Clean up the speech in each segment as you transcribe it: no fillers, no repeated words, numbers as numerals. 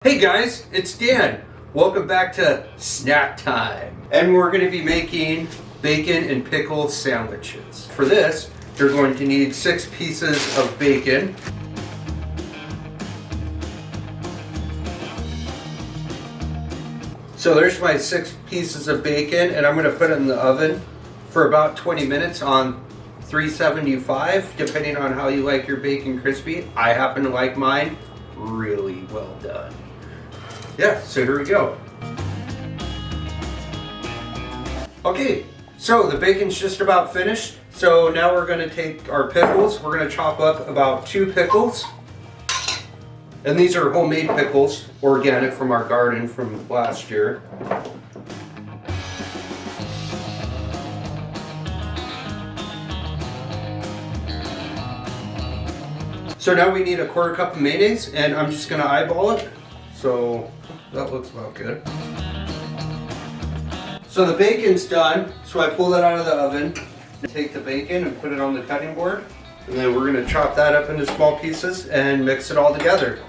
Hey guys, it's Dan. Welcome back to Snack Time. And we're going to be making bacon and pickle sandwiches. For this, you're going to need 6 pieces of bacon. So there's my 6 pieces of bacon, and I'm going to put it in the oven for about 20 minutes on 375, depending on how you like your bacon crispy. I happen to like mine really well done. Yeah, so here we go. Okay, so the bacon's just about finished. So now we're gonna take our pickles. We're gonna chop up about 2 pickles. And these are homemade pickles, organic from our garden from last year. So now we need a 1/4 cup of mayonnaise, and I'm just gonna eyeball it. So that looks about good. So the bacon's done, so I pull it out of the oven. Take the bacon and put it on the cutting board. And then we're gonna chop that up into small pieces and mix it all together.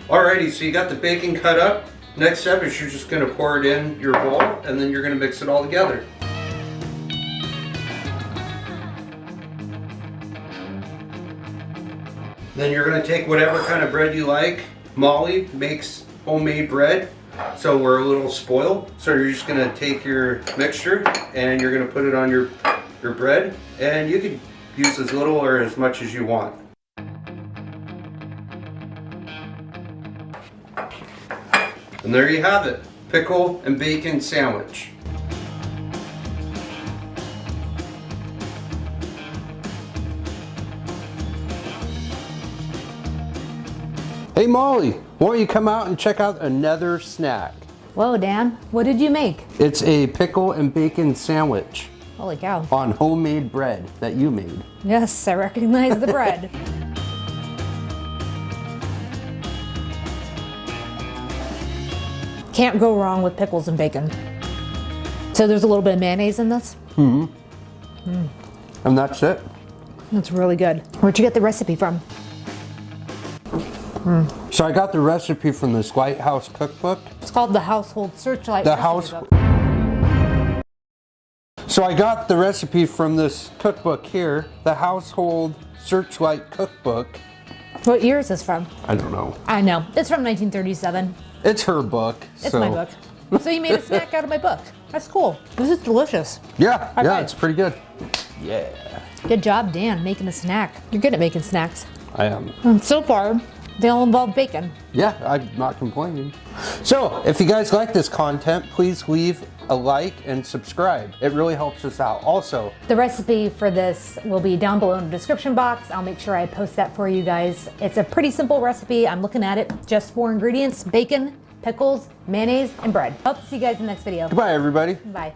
Alrighty, so you got the bacon cut up. Next step is you're just gonna pour it in your bowl and then you're gonna mix it all together. Then you're going to take whatever kind of bread you like. Molly makes homemade bread, so we're a little spoiled. So you're just going to take your mixture and you're going to put it on your bread, and you can use as little or as much as you want. And there you have it, pickle and bacon sandwich. Hey Molly, why don't you come out and check out another snack? Whoa, Dan, what did you make? It's a pickle and bacon sandwich. Holy cow. On homemade bread that you made. Yes, I recognize the bread. Can't go wrong with pickles and bacon. So there's a little bit of mayonnaise in this? And that's it. That's really good. Where'd you get the recipe from? So I got the recipe from this Lighthouse cookbook. It's called the Household Searchlight Recipe Book. So I got the recipe from this cookbook here, the Household Searchlight Cookbook. What year is this from? I don't know. I know. It's from 1937. It's her book. It's my book. So you made a snack out of my book. That's cool. This is delicious. Yeah, it's pretty good. Yeah. Good job, Dan, making a snack. You're good at making snacks. I am. And so far, they all involve bacon. Yeah, I'm not complaining. So, if you guys like this content, please leave a like and subscribe. It really helps us out. Also, the recipe for this will be down below in the description box. I'll make sure I post that for you guys. It's a pretty simple recipe. I'm looking at it. Just 4 ingredients: bacon, pickles, mayonnaise, and bread. Hope to see you guys in the next video. goodbye, everybody. Bye.